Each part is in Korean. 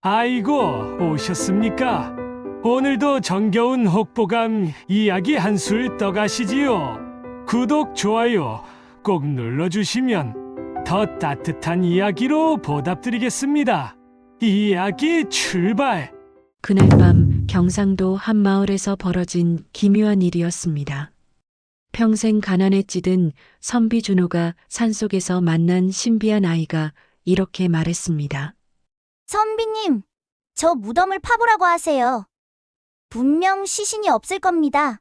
아이고, 오셨습니까? 오늘도 정겨운 혹보감 이야기 한술 떠가시지요. 구독, 좋아요 꼭 눌러주시면 더 따뜻한 이야기로 보답드리겠습니다. 이야기 출발! 그날 밤 경상도 한 마을에서 벌어진 기묘한 일이었습니다. 평생 가난에 찌든 선비 준호가 산속에서 만난 신비한 아이가 이렇게 말했습니다. 선비님, 저 무덤을 파보라고 하세요. 분명 시신이 없을 겁니다.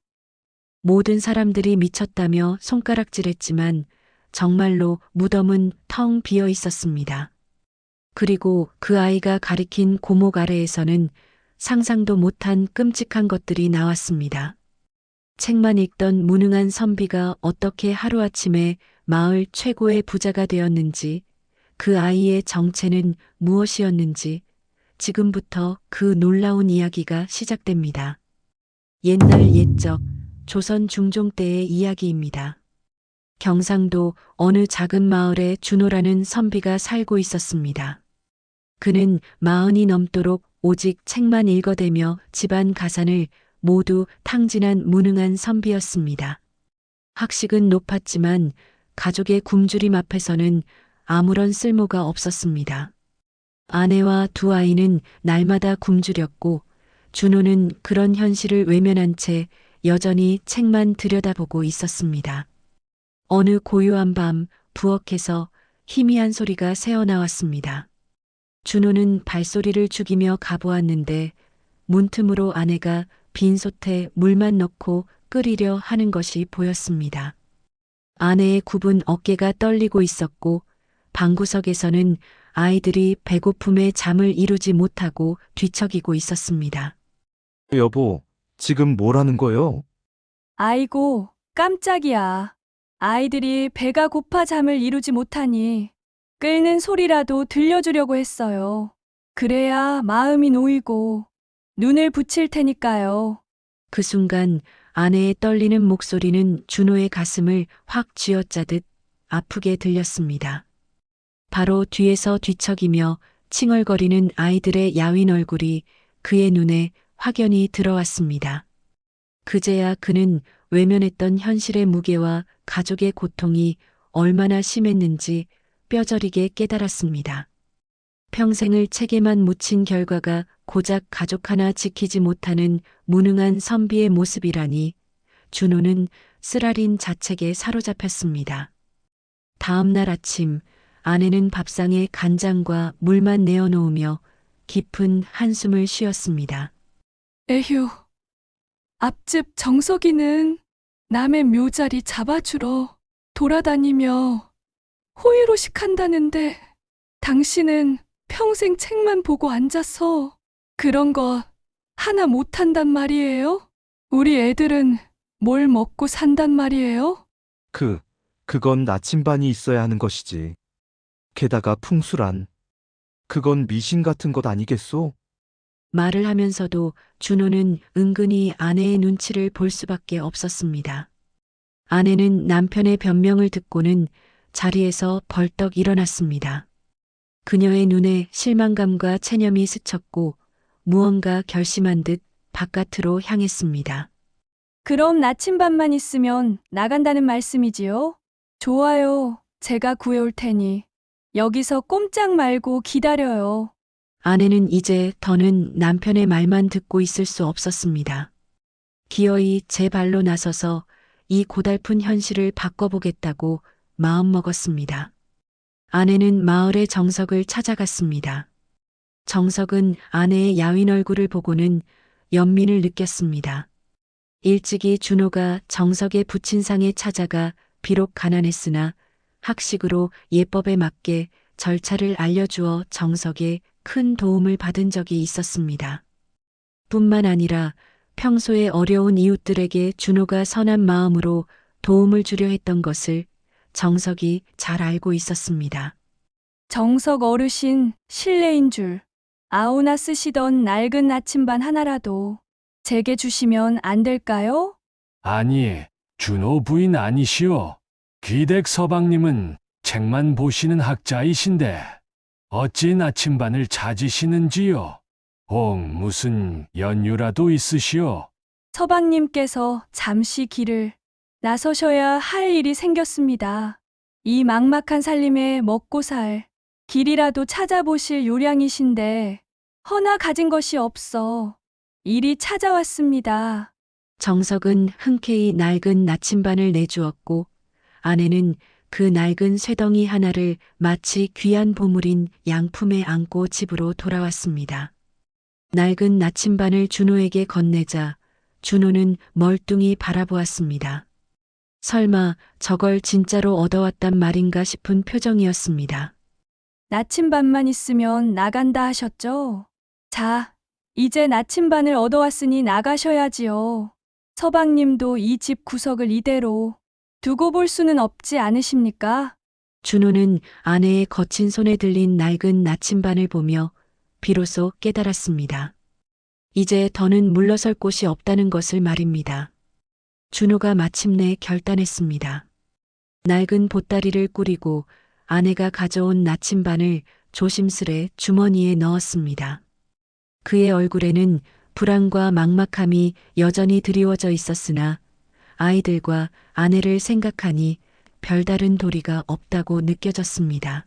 모든 사람들이 미쳤다며 손가락질했지만 정말로 무덤은 텅 비어 있었습니다. 그리고 그 아이가 가리킨 고목 아래에서는 상상도 못한 끔찍한 것들이 나왔습니다. 책만 읽던 무능한 선비가 어떻게 하루아침에 마을 최고의 부자가 되었는지, 그 아이의 정체는 무엇이었는지, 지금부터 그 놀라운 이야기가 시작됩니다. 옛날 옛적 조선 중종 때의 이야기입니다. 경상도 어느 작은 마을에 준호라는 선비가 살고 있었습니다. 그는 40이 넘도록 오직 책만 읽어대며 집안 가산을 모두 탕진한 무능한 선비였습니다. 학식은 높았지만 가족의 굶주림 앞에서는 아무런 쓸모가 없었습니다. 아내와 두 아이는 날마다 굶주렸고 준호는 그런 현실을 외면한 채 여전히 책만 들여다보고 있었습니다. 어느 고요한 밤 부엌에서 희미한 소리가 새어나왔습니다. 준호는 발소리를 죽이며 가보았는데 문틈으로 아내가 빈솥에 물만 넣고 끓이려 하는 것이 보였습니다. 아내의 굽은 어깨가 떨리고 있었고 방구석에서는 아이들이 배고픔에 잠을 이루지 못하고 뒤척이고 있었습니다. 여보, 지금 뭘 하는 거요? 아이고, 깜짝이야. 아이들이 배가 고파 잠을 이루지 못하니 끓는 소리라도 들려주려고 했어요. 그래야 마음이 놓이고 눈을 붙일 테니까요. 그 순간 아내의 떨리는 목소리는 준호의 가슴을 확 쥐어짜듯 아프게 들렸습니다. 바로 뒤에서 뒤척이며 칭얼거리는 아이들의 야윈 얼굴이 그의 눈에 확연히 들어왔습니다. 그제야 그는 외면했던 현실의 무게와 가족의 고통이 얼마나 심했는지 뼈저리게 깨달았습니다. 평생을 책에만 묻힌 결과가 고작 가족 하나 지키지 못하는 무능한 선비의 모습이라니 준호는 쓰라린 자책에 사로잡혔습니다. 다음 날 아침 아내는 밥상에 간장과 물만 내어놓으며 깊은 한숨을 쉬었습니다. 에휴, 앞집 정석이는 남의 묘자리 잡아주러 돌아다니며 호의로식한다는데 당신은 평생 책만 보고 앉아서 그런 거 하나 못한단 말이에요? 우리 애들은 뭘 먹고 산단 말이에요? 그건 나침반이 있어야 하는 것이지. 게다가 풍수란. 그건 미신 같은 것 아니겠소? 말을 하면서도 준호는 은근히 아내의 눈치를 볼 수밖에 없었습니다. 아내는 남편의 변명을 듣고는 자리에서 벌떡 일어났습니다. 그녀의 눈에 실망감과 체념이 스쳤고 무언가 결심한 듯 바깥으로 향했습니다. 그럼 나침반만 있으면 나간다는 말씀이지요? 좋아요. 제가 구해올 테니 여기서 꼼짝 말고 기다려요. 아내는 이제 더는 남편의 말만 듣고 있을 수 없었습니다. 기어이 제 발로 나서서 이 고달픈 현실을 바꿔보겠다고 마음먹었습니다. 아내는 마을의 정석을 찾아갔습니다. 정석은 아내의 야윈 얼굴을 보고는 연민을 느꼈습니다. 일찍이 준호가 정석의 부친상에 찾아가 비록 가난했으나 학식으로 예법에 맞게 절차를 알려주어 정석에 큰 도움을 받은 적이 있었습니다. 뿐만 아니라 평소에 어려운 이웃들에게 준호가 선한 마음으로 도움을 주려 했던 것을 정석이 잘 알고 있었습니다. 정석 어르신 실례인 줄 아우나 쓰시던 낡은 나침반 하나라도 제게 주시면 안 될까요? 아니, 준호 부인 아니시오. 귀댁 서방님은 책만 보시는 학자이신데 어찌 나침반을 찾으시는지요? 혹 무슨 연유라도 있으시오? 서방님께서 잠시 길을 나서셔야 할 일이 생겼습니다. 이 막막한 살림에 먹고 살 길이라도 찾아보실 요량이신데 허나 가진 것이 없어 일이 찾아왔습니다. 정석은 흔쾌히 낡은 나침반을 내주었고 아내는 그 낡은 쇠덩이 하나를 마치 귀한 보물인 양품에 안고 집으로 돌아왔습니다. 낡은 나침반을 준호에게 건네자 준호는 멀뚱히 바라보았습니다. 설마 저걸 진짜로 얻어왔단 말인가 싶은 표정이었습니다. 나침반만 있으면 나간다 하셨죠? 자, 이제 나침반을 얻어왔으니 나가셔야지요. 서방님도 이 집 구석을 이대로 두고 볼 수는 없지 않으십니까? 준호는 아내의 거친 손에 들린 낡은 나침반을 보며 비로소 깨달았습니다. 이제 더는 물러설 곳이 없다는 것을 말입니다. 준호가 마침내 결단했습니다. 낡은 보따리를 꾸리고 아내가 가져온 나침반을 조심스레 주머니에 넣었습니다. 그의 얼굴에는 불안과 막막함이 여전히 드리워져 있었으나 아이들과 아내를 생각하니 별다른 도리가 없다고 느껴졌습니다.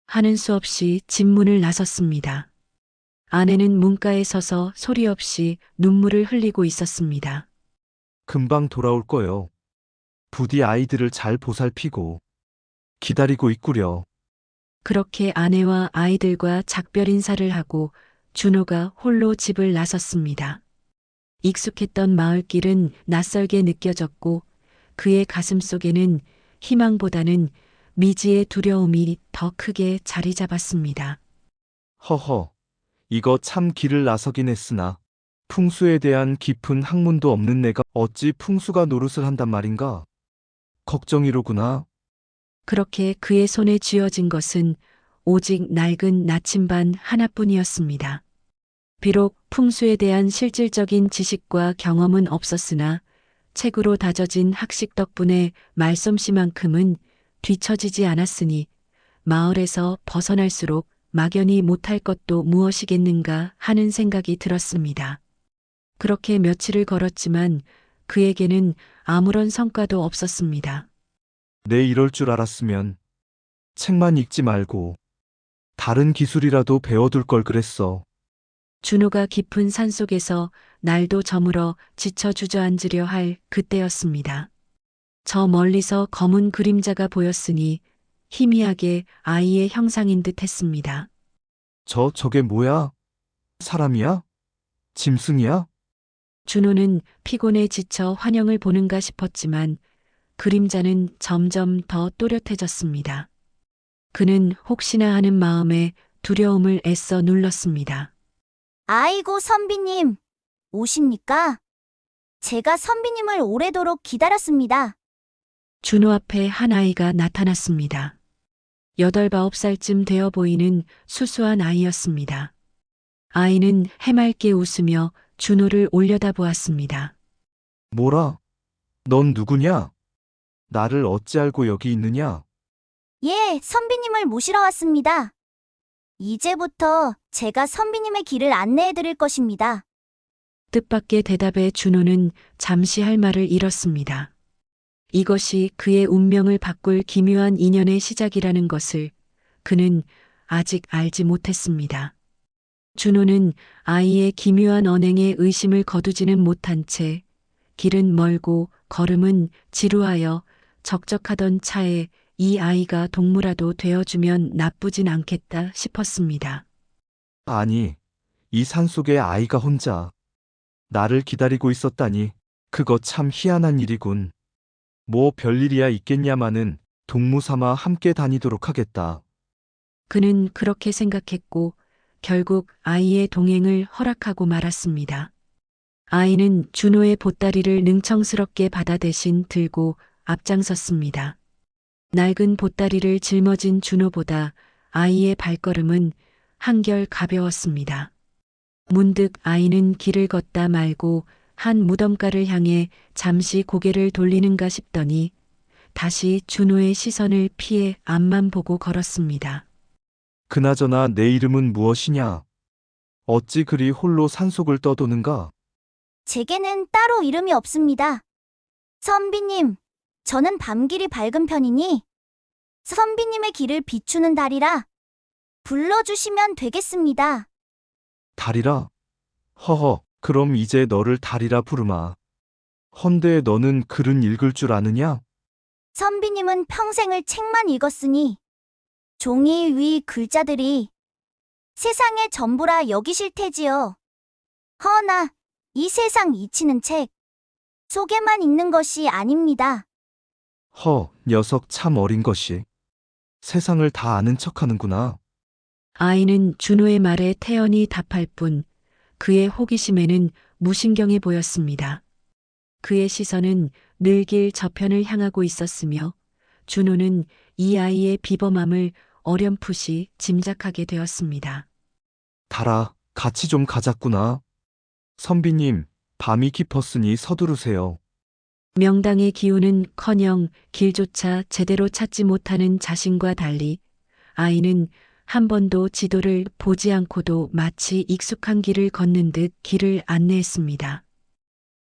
하는 수 없이 집 문을 나섰습니다. 아내는 문가에 서서 소리 없이 눈물을 흘리고 있었습니다. 금방 돌아올 거요. 부디 아이들을 잘 보살피고 기다리고 있구려. 그렇게 아내와 아이들과 작별 인사를 하고 준호가 홀로 집을 나섰습니다. 익숙했던 마을길은 낯설게 느껴졌고 그의 가슴 속에는 희망보다는 미지의 두려움이 더 크게 자리 잡았습니다. 허허, 이거 참 길을 나서긴 했으나 풍수에 대한 깊은 학문도 없는 내가 어찌 풍수가 노릇을 한단 말인가? 걱정이로구나. 그렇게 그의 손에 쥐어진 것은 오직 낡은 나침반 하나뿐이었습니다. 비록 풍수에 대한 실질적인 지식과 경험은 없었으나 책으로 다져진 학식 덕분에 말솜씨만큼은 뒤처지지 않았으니 마을에서 벗어날수록 막연히 못할 것도 무엇이겠는가 하는 생각이 들었습니다. 그렇게 며칠을 걸었지만 그에게는 아무런 성과도 없었습니다. 내 이럴 줄 알았으면 책만 읽지 말고 다른 기술이라도 배워둘 걸 그랬어. 준호가 깊은 산속에서 날도 저물어 지쳐 주저앉으려 할 그때였습니다. 저 멀리서 검은 그림자가 보였으니 희미하게 아이의 형상인 듯 했습니다. 저게 뭐야? 사람이야? 짐승이야? 준호는 피곤에 지쳐 환영을 보는가 싶었지만 그림자는 점점 더 또렷해졌습니다. 그는 혹시나 하는 마음에 두려움을 애써 눌렀습니다. 아이고, 선비님. 오십니까? 제가 선비님을 오래도록 기다렸습니다. 준호 앞에 한 아이가 나타났습니다. 8, 9살쯤 되어 보이는 수수한 아이였습니다. 아이는 해맑게 웃으며 준호를 올려다보았습니다. 뭐라? 넌 누구냐? 나를 어찌 알고 여기 있느냐? 예, 선비님을 모시러 왔습니다. 이제부터 제가 선비님의 길을 안내해 드릴 것입니다. 뜻밖의 대답에 준호는 잠시 할 말을 잃었습니다. 이것이 그의 운명을 바꿀 기묘한 인연의 시작이라는 것을 그는 아직 알지 못했습니다. 준호는 아이의 기묘한 언행에 의심을 거두지는 못한 채 길은 멀고 걸음은 지루하여 적적하던 차에 이 아이가 동무라도 되어주면 나쁘진 않겠다 싶었습니다. 아니, 이 산속에 아이가 혼자 나를 기다리고 있었다니 그거 참 희한한 일이군. 뭐 별일이야 있겠냐마는 동무 삼아 함께 다니도록 하겠다. 그는 그렇게 생각했고 결국 아이의 동행을 허락하고 말았습니다. 아이는 준호의 보따리를 능청스럽게 받아 대신 들고 앞장섰습니다. 낡은 보따리를 짊어진 준호보다 아이의 발걸음은 한결 가벼웠습니다. 문득 아이는 길을 걷다 말고 한 무덤가를 향해 잠시 고개를 돌리는가 싶더니 다시 준호의 시선을 피해 앞만 보고 걸었습니다. 그나저나 내 이름은 무엇이냐? 어찌 그리 홀로 산속을 떠도는가? 제게는 따로 이름이 없습니다. 선비님, 저는 밤길이 밝은 편이니 선비님의 길을 비추는 달이라 불러주시면 되겠습니다. 달이라? 허허, 그럼 이제 너를 달이라 부르마. 헌데 너는 글은 읽을 줄 아느냐? 선비님은 평생을 책만 읽었으니 종이 위 글자들이 세상의 전부라 여기실 테지요. 허나 이 세상 이치는 책 속에만 있는 것이 아닙니다. 녀석 참 어린 것이. 세상을 다 아는 척하는구나. 아이는 준호의 말에 태연히 답할 뿐 그의 호기심에는 무신경해 보였습니다. 그의 시선은 늘 길 저편을 향하고 있었으며 준호는 이 아이의 비범함을 어렴풋이 짐작하게 되었습니다. 달아, 같이 좀 가자꾸나. 선비님, 밤이 깊었으니 서두르세요. 명당의 기운은커녕 길조차 제대로 찾지 못하는 자신과 달리 아이는 한 번도 지도를 보지 않고도 마치 익숙한 길을 걷는 듯 길을 안내했습니다.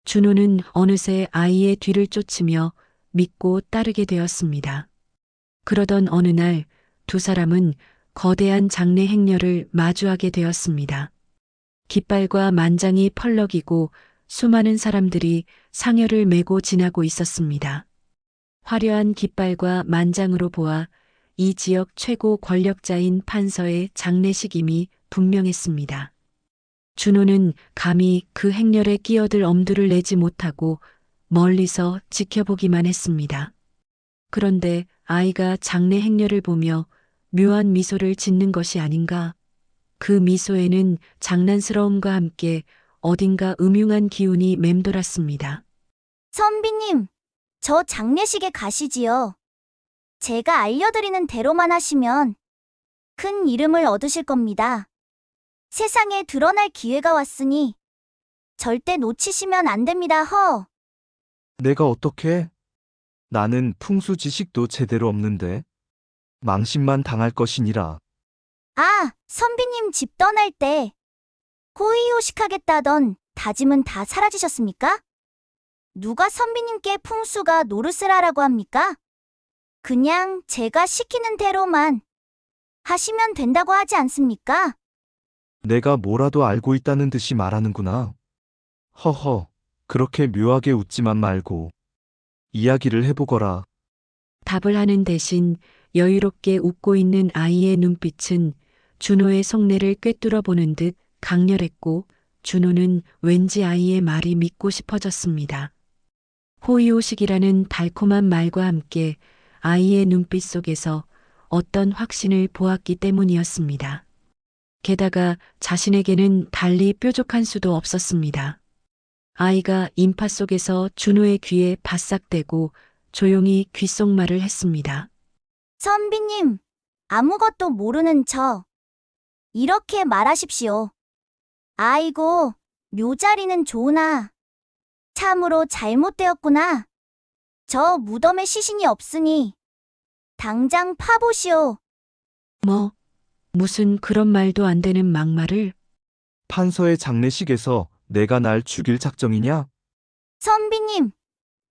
준호는 어느새 아이의 뒤를 쫓으며 믿고 따르게 되었습니다. 그러던 어느 날 두 사람은 거대한 장례 행렬을 마주하게 되었습니다. 깃발과 만장이 펄럭이고 수많은 사람들이 상여를 메고 지나고 있었습니다. 화려한 깃발과 만장으로 보아 이 지역 최고 권력자인 판서의 장례식임이 분명했습니다. 준호는 감히 그 행렬에 끼어들 엄두를 내지 못하고 멀리서 지켜보기만 했습니다. 그런데 아이가 장례 행렬을 보며 묘한 미소를 짓는 것이 아닌가. 그 미소에는 장난스러움과 함께 어딘가 음흉한 기운이 맴돌았습니다. 선비님, 저 장례식에 가시지요. 제가 알려드리는 대로만 하시면 큰 이름을 얻으실 겁니다. 세상에 드러날 기회가 왔으니 절대 놓치시면 안 됩니다. 내가 어떻게? 나는 풍수 지식도 제대로 없는데. 망신만 당할 것이니라. 아, 선비님 집 떠날 때 호의호식하겠다던 다짐은 다 사라지셨습니까? 누가 선비님께 풍수가 노릇을 하라고 합니까? 그냥 제가 시키는 대로만 하시면 된다고 하지 않습니까? 내가 뭐라도 알고 있다는 듯이 말하는구나. 그렇게 묘하게 웃지만 말고 이야기를 해보거라. 답을 하는 대신 여유롭게 웃고 있는 아이의 눈빛은 준호의 속내를 꿰뚫어 보는 듯 강렬했고 준호는 왠지 아이의 말이 믿고 싶어졌습니다. 호의호식이라는 달콤한 말과 함께 아이의 눈빛 속에서 어떤 확신을 보았기 때문이었습니다. 게다가 자신에게는 달리 뾰족한 수도 없었습니다. 아이가 인파 속에서 준호의 귀에 바싹대고 조용히 귓속말을 했습니다. 선비님, 아무것도 모르는 저 이렇게 말하십시오. 아이고, 묘자리는 좋으나 참으로 잘못되었구나. 저 무덤에 시신이 없으니 당장 파보시오. 무슨 그런 말도 안 되는 막말을. 판서의 장례식에서 내가 날 죽일 작정이냐? 선비님,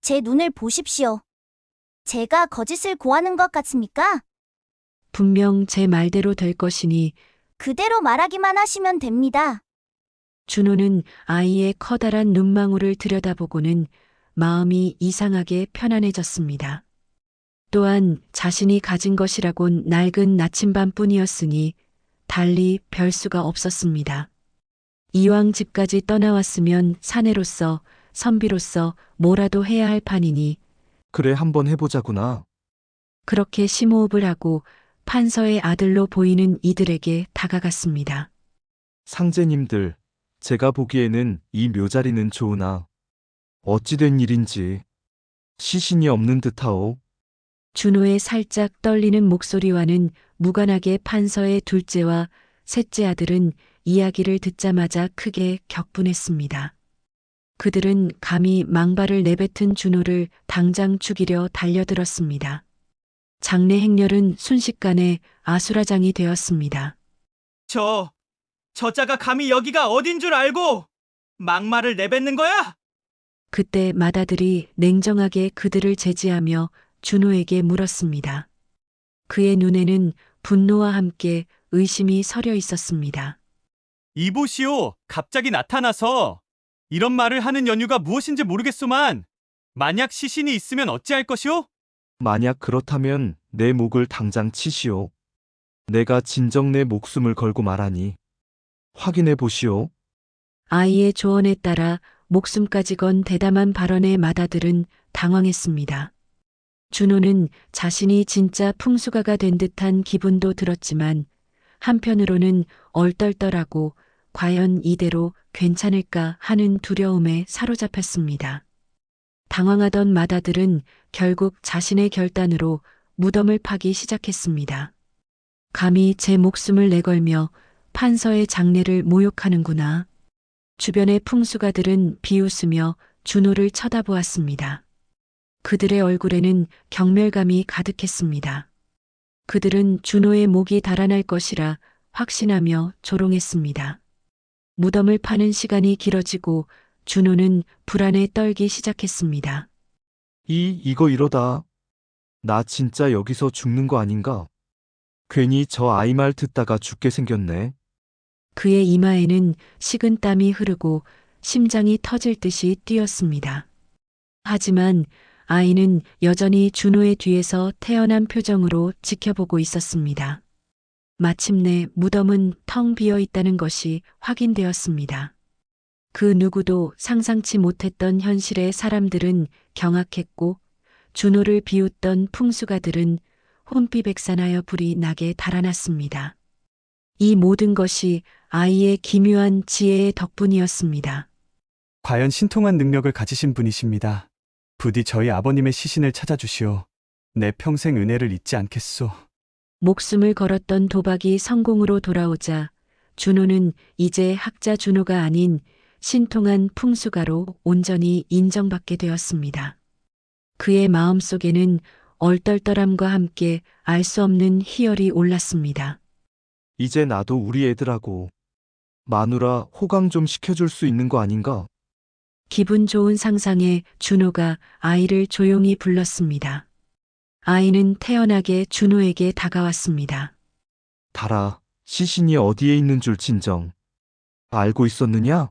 제 눈을 보십시오. 제가 거짓을 고하는 것 같습니까? 분명 제 말대로 될 것이니 그대로 말하기만 하시면 됩니다. 준호는 아이의 커다란 눈망울을 들여다보고는 마음이 이상하게 편안해졌습니다. 또한 자신이 가진 것이라곤 낡은 나침반뿐이었으니 달리 별 수가 없었습니다. 이왕 집까지 떠나왔으면 사내로서 선비로서 뭐라도 해야 할 판이니 그래, 한번 해보자구나. 그렇게 심호흡을 하고 판서의 아들로 보이는 이들에게 다가갔습니다. 상제님들, 제가 보기에는 이 묘자리는 좋으나 어찌된 일인지 시신이 없는 듯하오. 준호의 살짝 떨리는 목소리와는 무관하게 판서의 둘째와 셋째 아들은 이야기를 듣자마자 크게 격분했습니다. 그들은 감히 망발을 내뱉은 준호를 당장 죽이려 달려들었습니다. 장례 행렬은 순식간에 아수라장이 되었습니다. 저자가 감히 여기가 어딘 줄 알고 막말을 내뱉는 거야? 그때 마다들이 냉정하게 그들을 제지하며 준호에게 물었습니다. 그의 눈에는 분노와 함께 의심이 서려 있었습니다. 이보시오, 갑자기 나타나서 이런 말을 하는 연유가 무엇인지 모르겠소만 만약 시신이 있으면 어찌할 것이오? 만약 그렇다면 내 목을 당장 치시오. 내가 진정 내 목숨을 걸고 말하니 확인해 보시오. 아이의 조언에 따라 목숨까지 건 대담한 발언에 마다들은 당황했습니다. 준호는 자신이 진짜 풍수가가 된 듯한 기분도 들었지만 한편으로는 얼떨떨하고 과연 이대로 괜찮을까 하는 두려움에 사로잡혔습니다. 당황하던 마다들은 결국 자신의 결단으로 무덤을 파기 시작했습니다. 감히 제 목숨을 내걸며 판서의 장례를 모욕하는구나. 주변의 풍수가들은 비웃으며 준호를 쳐다보았습니다. 그들의 얼굴에는 경멸감이 가득했습니다. 그들은 준호의 목이 달아날 것이라 확신하며 조롱했습니다. 무덤을 파는 시간이 길어지고 준호는 불안에 떨기 시작했습니다. 이거 이러다. 나 진짜 여기서 죽는 거 아닌가? 괜히 저 아이 말 듣다가 죽게 생겼네. 그의 이마에는 식은 땀이 흐르고 심장이 터질 듯이 뛰었습니다. 하지만 아이는 여전히 준호의 뒤에서 태연한 표정으로 지켜보고 있었습니다. 마침내 무덤은 텅 비어 있다는 것이 확인되었습니다. 그 누구도 상상치 못했던 현실의 사람들은 경악했고 준호를 비웃던 풍수가들은 혼비백산하여 불이 나게 달아났습니다. 이 모든 것이 아이의 기묘한 지혜의 덕분이었습니다. 과연 신통한 능력을 가지신 분이십니다. 부디 저희 아버님의 시신을 찾아주시오. 내 평생 은혜를 잊지 않겠소. 목숨을 걸었던 도박이 성공으로 돌아오자 준호는 이제 학자 준호가 아닌 신통한 풍수가로 온전히 인정받게 되었습니다. 그의 마음속에는 얼떨떨함과 함께 알 수 없는 희열이 올랐습니다. 이제 나도 우리 애들하고 마누라 호강 좀 시켜줄 수 있는 거 아닌가? 기분 좋은 상상에 준호가 아이를 조용히 불렀습니다. 아이는 태연하게 준호에게 다가왔습니다. 달아, 시신이 어디에 있는 줄 진정 알고 있었느냐?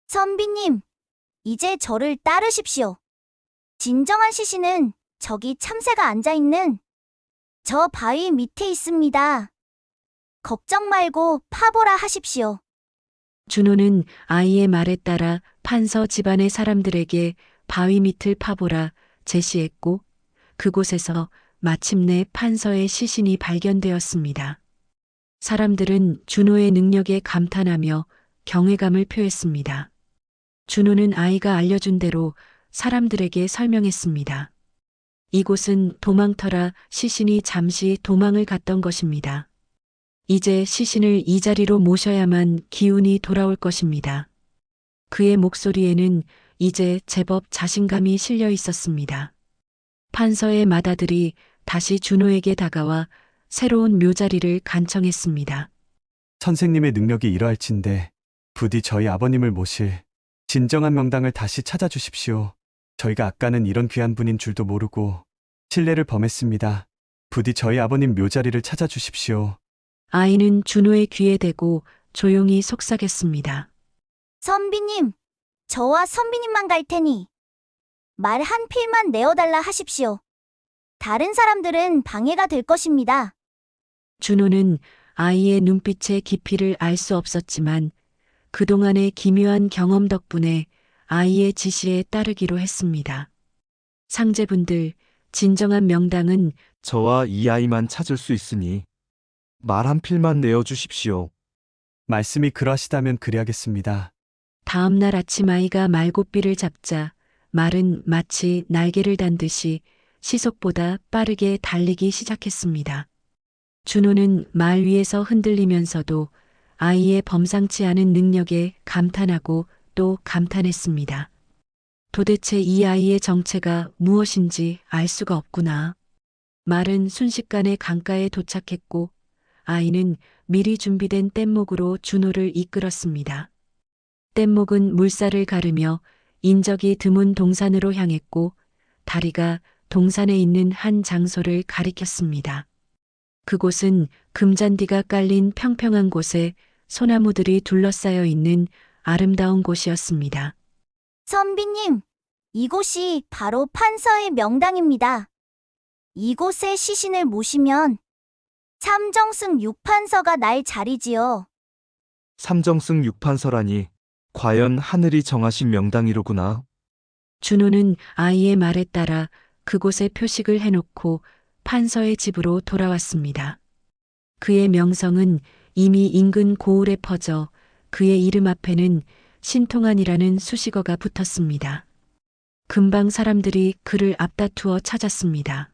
선비님, 이제 저를 따르십시오. 진정한 시신은 저기 참새가 앉아있는 저 바위 밑에 있습니다. 걱정 말고 파보라 하십시오. 준호는 아이의 말에 따라 판서 집안의 사람들에게 바위 밑을 파보라 제시했고 그곳에서 마침내 판서의 시신이 발견되었습니다. 사람들은 준호의 능력에 감탄하며 경외감을 표했습니다. 준호는 아이가 알려준 대로 사람들에게 설명했습니다. 이곳은 도망터라 시신이 잠시 도망을 갔던 것입니다. 이제 시신을 이 자리로 모셔야만 기운이 돌아올 것입니다. 그의 목소리에는 이제 제법 자신감이 실려 있었습니다. 판서의 마다들이 다시 준호에게 다가와 새로운 묘자리를 간청했습니다. 선생님의 능력이 이러할진데 부디 저희 아버님을 모실 진정한 명당을 다시 찾아주십시오. 저희가 아까는 이런 귀한 분인 줄도 모르고 신뢰를 범했습니다. 부디 저희 아버님 묘자리를 찾아주십시오. 아이는 준호의 귀에 대고 조용히 속삭였습니다. 선비님, 저와 선비님만 갈 테니 말 한 필만 내어달라 하십시오. 다른 사람들은 방해가 될 것입니다. 준호는 아이의 눈빛의 깊이를 알 수 없었지만 그동안의 기묘한 경험 덕분에 아이의 지시에 따르기로 했습니다. 상제분들, 진정한 명당은 저와 이 아이만 찾을 수 있으니 말 한 필만 내어주십시오. 말씀이 그러하시다면 그리하겠습니다. 다음 날 아침 아이가 말고삐를 잡자 말은 마치 날개를 단 듯이 시속보다 빠르게 달리기 시작했습니다. 준호는 말 위에서 흔들리면서도 아이의 범상치 않은 능력에 감탄하고 또 감탄했습니다. 도대체 이 아이의 정체가 무엇인지 알 수가 없구나. 말은 순식간에 강가에 도착했고 아이는 미리 준비된 뗏목으로 준호를 이끌었습니다. 뗏목은 물살을 가르며 인적이 드문 동산으로 향했고 다리가 동산에 있는 한 장소를 가리켰습니다. 그곳은 금잔디가 깔린 평평한 곳에 소나무들이 둘러싸여 있는 아름다운 곳이었습니다. 선비님, 이곳이 바로 판서의 명당입니다. 이곳에 시신을 모시면 삼정승 6판서가 날 자리지요. 삼정승 6판서라니 과연 하늘이 정하신 명당이로구나. 준호는 아이의 말에 따라 그곳에 표식을 해놓고 판서의 집으로 돌아왔습니다. 그의 명성은 이미 인근 고을에 퍼져 그의 이름 앞에는 신통한이라는 수식어가 붙었습니다. 금방 사람들이 그를 앞다투어 찾았습니다.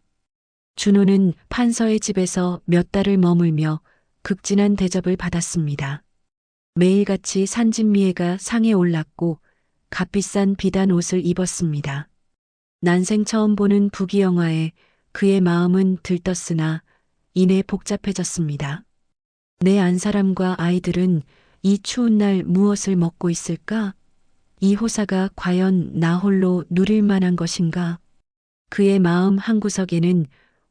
준호는 판서의 집에서 몇 달을 머물며 극진한 대접을 받았습니다. 매일같이 산진미애가 상에 올랐고 값비싼 비단 옷을 입었습니다. 난생 처음 보는 부귀영화에 그의 마음은 들떴으나 이내 복잡해졌습니다. 내 안사람과 아이들은 이 추운 날 무엇을 먹고 있을까? 이 호사가 과연 나 홀로 누릴 만한 것인가? 그의 마음 한구석에는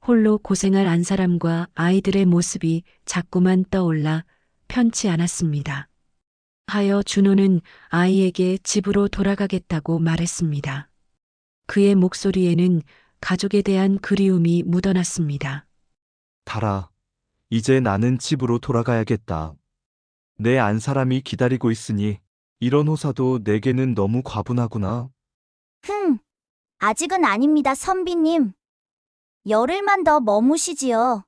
홀로 고생할 안사람과 아이들의 모습이 자꾸만 떠올라 편치 않았습니다. 하여 준호는 아이에게 집으로 돌아가겠다고 말했습니다. 그의 목소리에는 가족에 대한 그리움이 묻어났습니다. 달아, 이제 나는 집으로 돌아가야겠다. 내 안사람이 기다리고 있으니 이런 호사도 내게는 너무 과분하구나. 아직은 아닙니다, 선비님. 열흘만 더 머무시지요.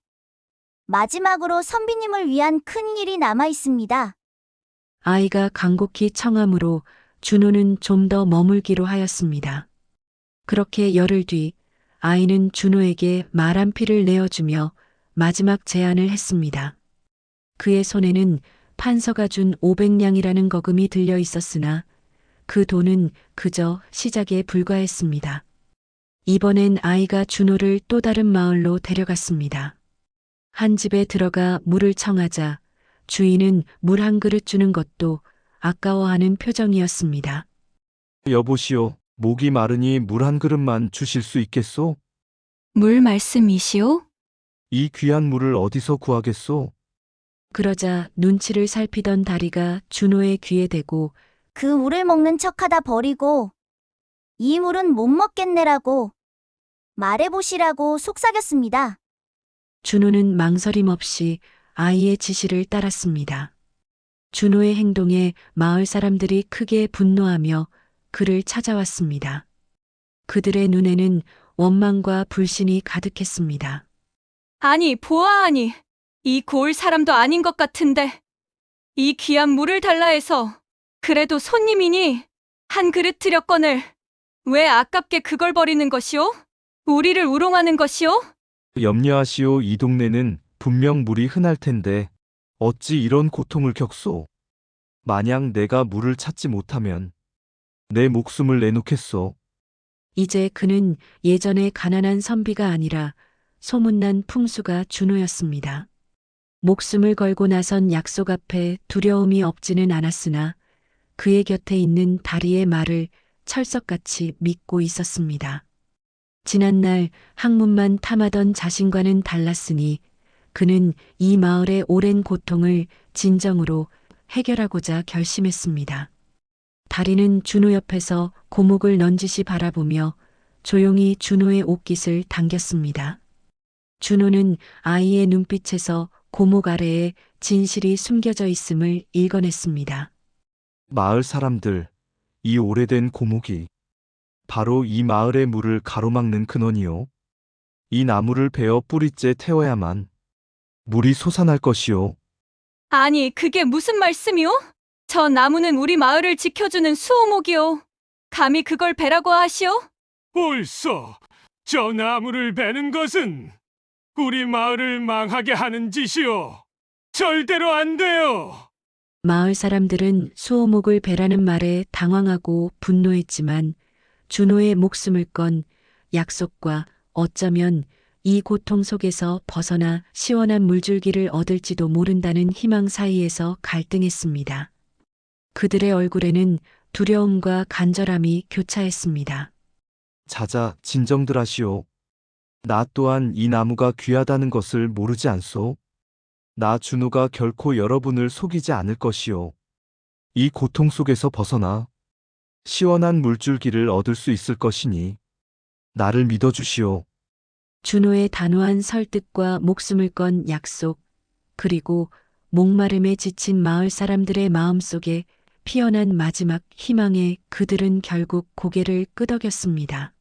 마지막으로 선비님을 위한 큰 일이 남아 있습니다. 아이가 간곡히 청함으로 준호는 좀 더 머물기로 하였습니다. 그렇게 열흘 뒤 아이는 준호에게 말 한 피를 내어주며 마지막 제안을 했습니다. 그의 손에는 판서가 준 500냥이라는 거금이 들려 있었으나 그 돈은 그저 시작에 불과했습니다. 이번엔 아이가 준호를 또 다른 마을로 데려갔습니다. 한 집에 들어가 물을 청하자 주인은 물 한 그릇 주는 것도 아까워하는 표정이었습니다. 여보시오, 목이 마르니 물 한 그릇만 주실 수 있겠소? 물 말씀이시오? 이 귀한 물을 어디서 구하겠소? 그러자 눈치를 살피던 다리가 준호의 귀에 대고 그 물을 먹는 척하다 버리고 이 물은 못 먹겠네라고 말해보시라고 속삭였습니다. 준호는 망설임 없이 아이의 지시를 따랐습니다. 준호의 행동에 마을 사람들이 크게 분노하며 그를 찾아왔습니다. 그들의 눈에는 원망과 불신이 가득했습니다. 아니, 보아하니. 이 고을 사람도 아닌 것 같은데. 이 귀한 물을 달라 해서 그래도 손님이니 한 그릇 드렸거늘 왜 아깝게 그걸 버리는 것이오? 우리를 우롱하는 것이오? 염려하시오. 이 동네는 분명 물이 흔할 텐데 어찌 이런 고통을 겪소? 만약 내가 물을 찾지 못하면 내 목숨을 내놓겠소. 이제 그는 예전의 가난한 선비가 아니라 소문난 풍수가 준호였습니다. 목숨을 걸고 나선 약속 앞에 두려움이 없지는 않았으나 그의 곁에 있는 다리의 말을 철석같이 믿고 있었습니다. 지난날 학문만 탐하던 자신과는 달랐으니 그는 이 마을의 오랜 고통을 진정으로 해결하고자 결심했습니다. 다리는 준호 옆에서 고목을 넌지시 바라보며 조용히 준호의 옷깃을 당겼습니다. 준호는 아이의 눈빛에서 고목 아래에 진실이 숨겨져 있음을 읽어냈습니다. 마을 사람들, 이 오래된 고목이 바로 이 마을의 물을 가로막는 근원이요. 이 나무를 베어 뿌리째 태워야만 물이 솟아날 것이요. 아니, 그게 무슨 말씀이오? 저 나무는 우리 마을을 지켜주는 수호목이오. 감히 그걸 베라고 하시오? 옳소. 저 나무를 베는 것은 우리 마을을 망하게 하는 짓이오. 절대로 안 돼요. 마을 사람들은 수호목을 베라는 말에 당황하고 분노했지만 준호의 목숨을 건 약속과 어쩌면 이 고통 속에서 벗어나 시원한 물줄기를 얻을지도 모른다는 희망 사이에서 갈등했습니다. 그들의 얼굴에는 두려움과 간절함이 교차했습니다. 자자, 진정들 하시오. 나 또한 이 나무가 귀하다는 것을 모르지 않소? 나 준호가 결코 여러분을 속이지 않을 것이오. 이 고통 속에서 벗어나 시원한 물줄기를 얻을 수 있을 것이니 나를 믿어주시오. 준호의 단호한 설득과 목숨을 건 약속, 그리고 목마름에 지친 마을 사람들의 마음속에 피어난 마지막 희망에 그들은 결국 고개를 끄덕였습니다.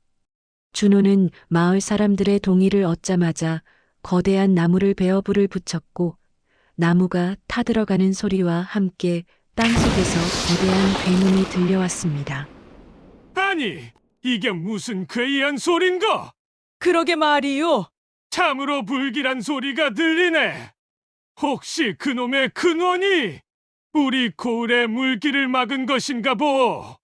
준호는 마을 사람들의 동의를 얻자마자 거대한 나무를 베어 불을 붙였고 나무가 타들어가는 소리와 함께 땅속에서 거대한 괴문이 들려왔습니다. 아니, 이게 무슨 괴이한 소린가? 그러게 말이요. 참으로 불길한 소리가 들리네. 혹시 그놈의 근원이 우리 고을의 물길을 막은 것인가 보.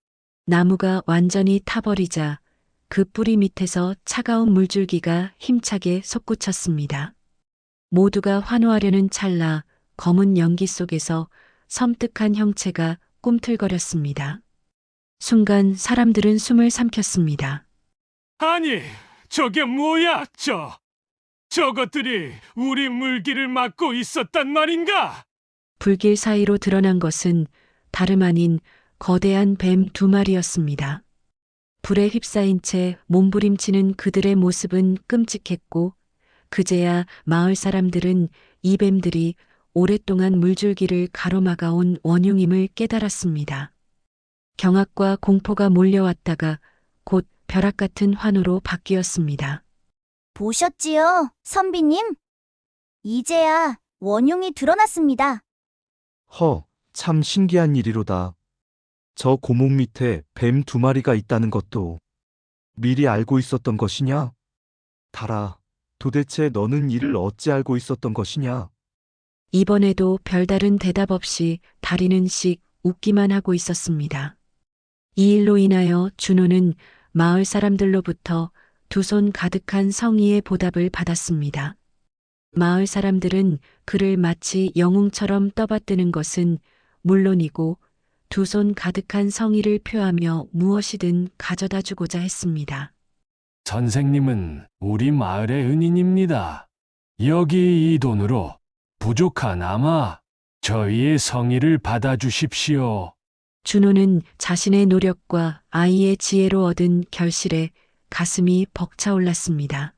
나무가 완전히 타버리자 그 뿌리 밑에서 차가운 물줄기가 힘차게 솟구쳤습니다. 모두가 환호하려는 찰나 검은 연기 속에서 섬뜩한 형체가 꿈틀거렸습니다. 순간 사람들은 숨을 삼켰습니다. 아니, 저게 뭐야, 저것들이 우리 물길을 막고 있었단 말인가? 불길 사이로 드러난 것은 다름 아닌 거대한 뱀 2마리였습니다. 불에 휩싸인 채 몸부림치는 그들의 모습은 끔찍했고 그제야 마을 사람들은 이 뱀들이 오랫동안 물줄기를 가로막아온 원흉임을 깨달았습니다. 경악과 공포가 몰려왔다가 곧 벼락 같은 환호로 바뀌었습니다. 보셨지요, 선비님? 이제야 원흉이 드러났습니다. 참 신기한 일이로다. 저 고목 밑에 뱀 2마리가 있다는 것도 미리 알고 있었던 것이냐? 달아, 도대체 너는 이를 어찌 알고 있었던 것이냐? 이번에도 별다른 대답 없이 다리는 씩 웃기만 하고 있었습니다. 이 일로 인하여 준호는 마을 사람들로부터 2손 가득한 성의의 보답을 받았습니다. 마을 사람들은 그를 마치 영웅처럼 떠받드는 것은 물론이고 2손 가득한 성의를 표하며 무엇이든 가져다 주고자 했습니다. 선생님은 우리 마을의 은인입니다. 여기 이 돈으로 부족하나마 저희의 성의를 받아주십시오. 준호는 자신의 노력과 아이의 지혜로 얻은 결실에 가슴이 벅차올랐습니다.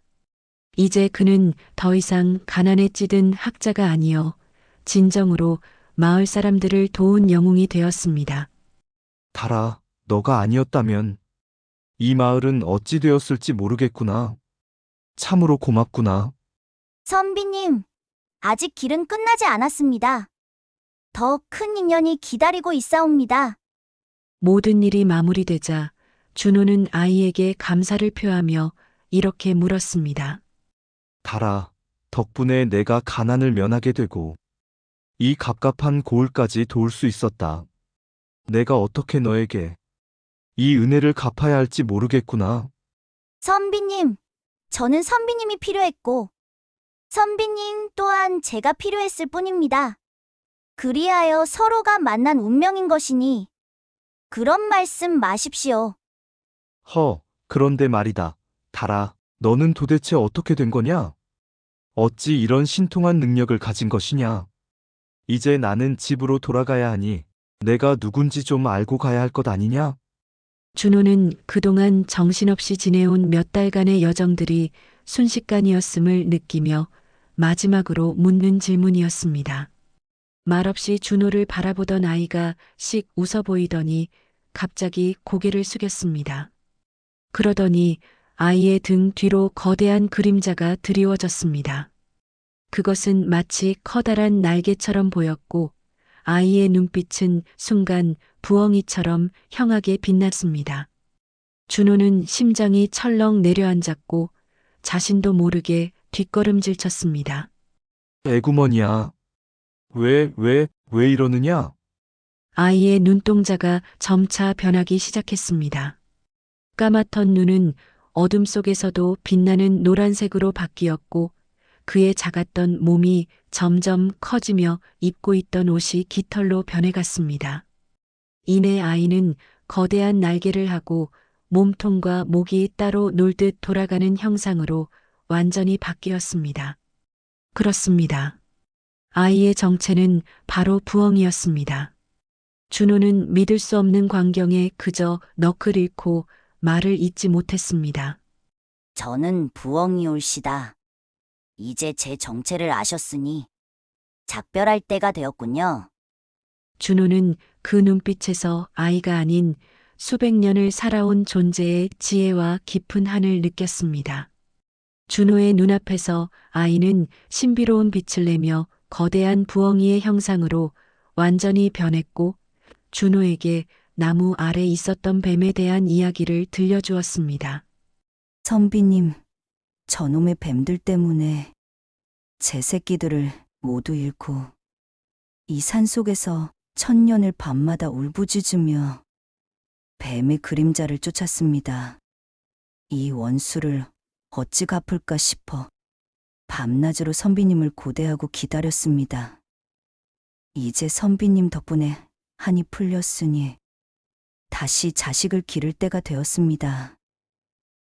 이제 그는 더 이상 가난에 찌든 학자가 아니어 진정으로 마을 사람들을 도운 영웅이 되었습니다. 달아, 너가 아니었다면 이 마을은 어찌 되었을지 모르겠구나. 참으로 고맙구나. 선비님, 아직 길은 끝나지 않았습니다. 더 큰 인연이 기다리고 있사옵니다. 모든 일이 마무리되자 준호는 아이에게 감사를 표하며 이렇게 물었습니다. 달아, 덕분에 내가 가난을 면하게 되고 이 갑갑한 고을까지 도울 수 있었다. 내가 어떻게 너에게 이 은혜를 갚아야 할지 모르겠구나. 선비님, 저는 선비님이 필요했고, 선비님 또한 제가 필요했을 뿐입니다. 그리하여 서로가 만난 운명인 것이니, 그런 말씀 마십시오. 그런데 말이다. 달아, 너는 도대체 어떻게 된 거냐? 어찌 이런 신통한 능력을 가진 것이냐? 이제 나는 집으로 돌아가야 하니 내가 누군지 좀 알고 가야 할 것 아니냐? 준호는 그동안 정신없이 지내온 몇 달간의 여정들이 순식간이었음을 느끼며 마지막으로 묻는 질문이었습니다. 말없이 준호를 바라보던 아이가 씩 웃어 보이더니 갑자기 고개를 숙였습니다. 그러더니 아이의 등 뒤로 거대한 그림자가 드리워졌습니다. 그것은 마치 커다란 날개처럼 보였고 아이의 눈빛은 순간 부엉이처럼 형하게 빛났습니다. 준호는 심장이 철렁 내려앉았고 자신도 모르게 뒷걸음질 쳤습니다. 애구머니야. 왜 이러느냐? 아이의 눈동자가 점차 변하기 시작했습니다. 까맣던 눈은 어둠 속에서도 빛나는 노란색으로 바뀌었고 그의 작았던 몸이 점점 커지며 입고 있던 옷이 깃털로 변해갔습니다. 이내 아이는 거대한 날개를 하고 몸통과 목이 따로 놀듯 돌아가는 형상으로 완전히 바뀌었습니다. 그렇습니다. 아이의 정체는 바로 부엉이였습니다. 준호는 믿을 수 없는 광경에 그저 넋을 잃고 말을 잇지 못했습니다. 저는 부엉이 올시다. 이제 제 정체를 아셨으니 작별할 때가 되었군요. 준호는 그 눈빛에서 아이가 아닌 수백 년을 살아온 존재의 지혜와 깊은 한을 느꼈습니다. 준호의 눈앞에서 아이는 신비로운 빛을 내며 거대한 부엉이의 형상으로 완전히 변했고 준호에게 나무 아래 있었던 뱀에 대한 이야기를 들려주었습니다. 선비님, 저놈의 뱀들 때문에 제 새끼들을 모두 잃고 이 산속에서 천년을 밤마다 울부짖으며 뱀의 그림자를 쫓았습니다. 이 원수를 어찌 갚을까 싶어 밤낮으로 선비님을 고대하고 기다렸습니다. 이제 선비님 덕분에 한이 풀렸으니 다시 자식을 기를 때가 되었습니다.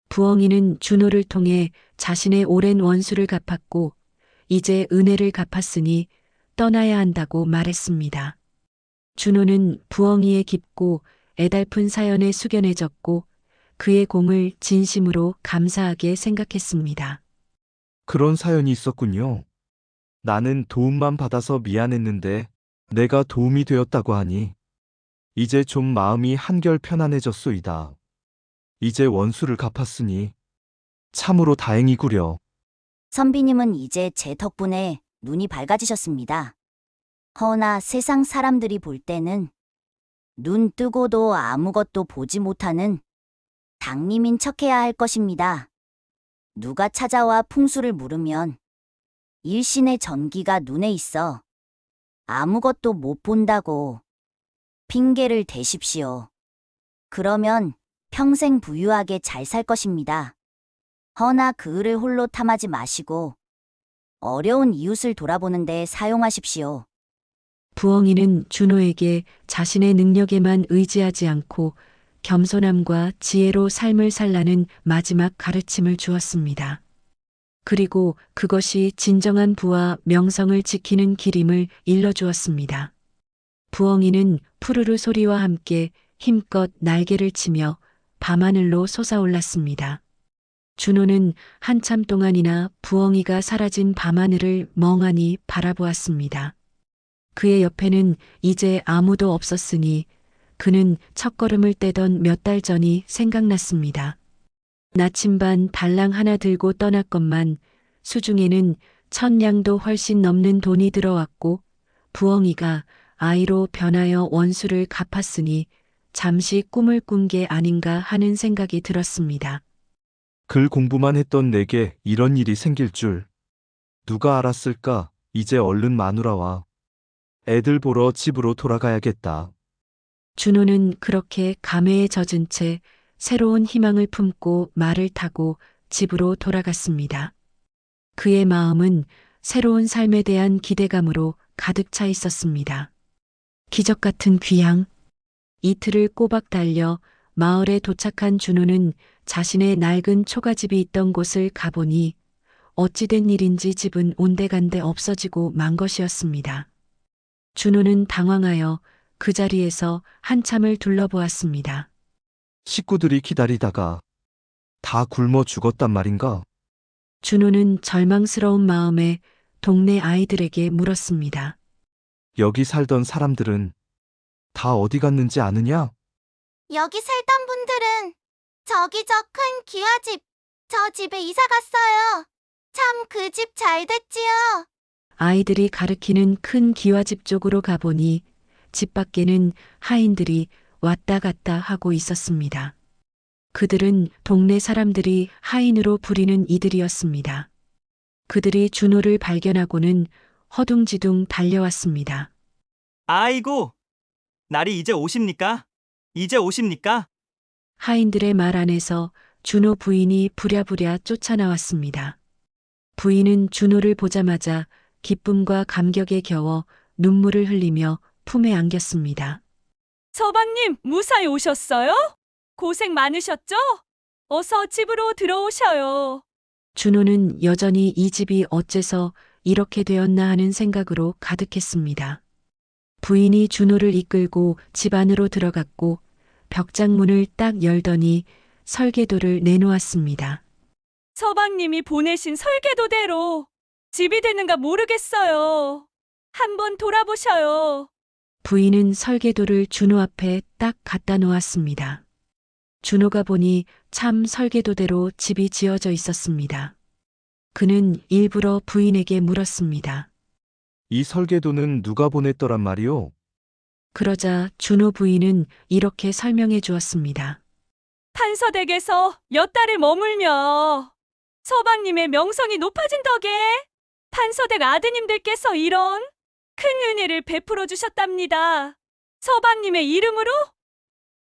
부엉이는 준호를 통해 자신의 오랜 원수를 갚았고 이제 은혜를 갚았으니 떠나야 한다고 말했습니다. 준호는 부엉이의 깊고 애달픈 사연에 숙연해졌고 그의 공을 진심으로 감사하게 생각했습니다. 그런 사연이 있었군요. 나는 도움만 받아서 미안했는데 내가 도움이 되었다고 하니 이제 좀 마음이 한결 편안해졌소이다. 이제 원수를 갚았으니 참으로 다행이구려. 선비님은 이제 제 덕분에 눈이 밝아지셨습니다. 허나 세상 사람들이 볼 때는 눈 뜨고도 아무것도 보지 못하는 당님인 척해야 할 것입니다. 누가 찾아와 풍수를 물으면 일신의 전기가 눈에 있어 아무것도 못 본다고 핑계를 대십시오. 그러면 평생 부유하게 잘 살 것입니다. 허나 그 을을 홀로 탐하지 마시고 어려운 이웃을 돌아보는 데 사용하십시오. 부엉이는 준호에게 자신의 능력에만 의지하지 않고 겸손함과 지혜로 삶을 살라는 마지막 가르침을 주었습니다. 그리고 그것이 진정한 부와 명성을 지키는 길임을 일러주었습니다. 부엉이는 푸르르 소리와 함께 힘껏 날개를 치며 밤하늘로 솟아올랐습니다. 준호는 한참 동안이나 부엉이가 사라진 밤하늘을 멍하니 바라보았습니다. 그의 옆에는 이제 아무도 없었으니 그는 첫걸음을 떼던 몇 달 전이 생각났습니다. 나침반 달랑 하나 들고 떠났건만 수중에는 1000냥도 훨씬 넘는 돈이 들어왔고 부엉이가 아이로 변하여 원수를 갚았으니 잠시 꿈을 꾼 게 아닌가 하는 생각이 들었습니다. 글 공부만 했던 내게 이런 일이 생길 줄 누가 알았을까? 이제 얼른 마누라와 애들 보러 집으로 돌아가야겠다. 준호는 그렇게 감회에 젖은 채 새로운 희망을 품고 말을 타고 집으로 돌아갔습니다. 그의 마음은 새로운 삶에 대한 기대감으로 가득 차 있었습니다. 기적 같은 귀향. 이틀을 꼬박 달려 마을에 도착한 준호는 자신의 낡은 초가집이 있던 곳을 가보니 어찌된 일인지 집은 온데간데 없어지고 만 것이었습니다. 준호는 당황하여 그 자리에서 한참을 둘러보았습니다. 식구들이 기다리다가 다 굶어 죽었단 말인가? 준호는 절망스러운 마음에 동네 아이들에게 물었습니다. 여기 살던 사람들은 다 어디 갔는지 아느냐? 여기 살던 분들은 저기 저 큰 기와집, 저 집에 이사 갔어요. 참 그 집 잘 됐지요. 아이들이 가리키는 큰 기와집 쪽으로 가보니 집 밖에는 하인들이 왔다 갔다 하고 있었습니다. 그들은 동네 사람들이 하인으로 부리는 이들이었습니다. 그들이 준호를 발견하고는 허둥지둥 달려왔습니다. 아이고, 날이 이제 오십니까? 이제 오십니까? 하인들의 말 안에서 준호 부인이 부랴부랴 쫓아나왔습니다. 부인은 준호를 보자마자 기쁨과 감격에 겨워 눈물을 흘리며 품에 안겼습니다. 서방님, 무사히 오셨어요? 고생 많으셨죠? 어서 집으로 들어오셔요. 준호는 여전히 이 집이 어째서 이렇게 되었나 하는 생각으로 가득했습니다. 부인이 준호를 이끌고 집 안으로 들어갔고 벽장문을 딱 열더니 설계도를 내놓았습니다. 서방님이 보내신 설계도대로 집이 되는가 모르겠어요. 한번 돌아보셔요. 부인은 설계도를 준호 앞에 딱 갖다 놓았습니다. 준호가 보니 참 설계도대로 집이 지어져 있었습니다. 그는 일부러 부인에게 물었습니다. 이 설계도는 누가 보냈더란 말이오? 그러자 준호 부인은 이렇게 설명해 주었습니다. 판서댁에서 몇 달을 머물며 서방님의 명성이 높아진 덕에 판서댁 아드님들께서 이런 큰 은혜를 베풀어 주셨답니다. 서방님의 이름으로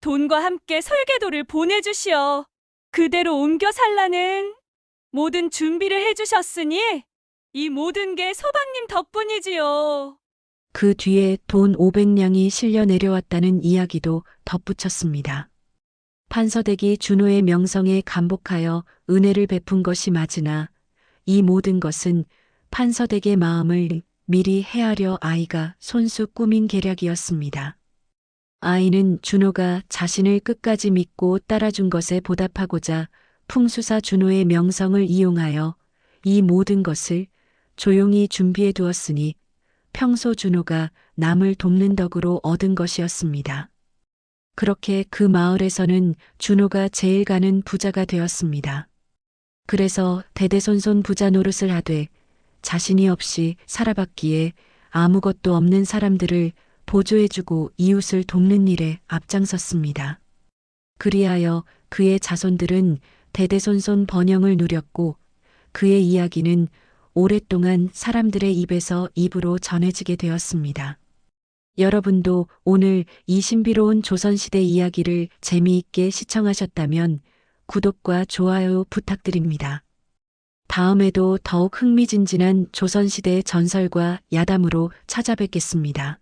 돈과 함께 설계도를 보내주시어 그대로 옮겨 살라는 모든 준비를 해주셨으니 이 모든 게 서방님 덕분이지요. 그 뒤에 돈 500냥이 실려 내려왔다는 이야기도 덧붙였습니다. 판서댁이 준호의 명성에 감복하여 은혜를 베푼 것이 맞으나 이 모든 것은 판서댁의 마음을 미리 헤아려 아이가 손수 꾸민 계략이었습니다. 아이는 준호가 자신을 끝까지 믿고 따라준 것에 보답하고자 풍수사 준호의 명성을 이용하여 이 모든 것을 조용히 준비해 두었으니 평소 준호가 남을 돕는 덕으로 얻은 것이었습니다. 그렇게 그 마을에서는 준호가 제일 가는 부자가 되었습니다. 그래서 대대손손 부자 노릇을 하되 자신이 없이 살아봤기에 아무것도 없는 사람들을 보조해주고 이웃을 돕는 일에 앞장섰습니다. 그리하여 그의 자손들은 대대손손 번영을 누렸고 그의 이야기는 오랫동안 사람들의 입에서 입으로 전해지게 되었습니다. 여러분도 오늘 이 신비로운 조선시대 이야기를 재미있게 시청하셨다면 구독과 좋아요 부탁드립니다. 다음에도 더욱 흥미진진한 조선시대 전설과 야담으로 찾아뵙겠습니다.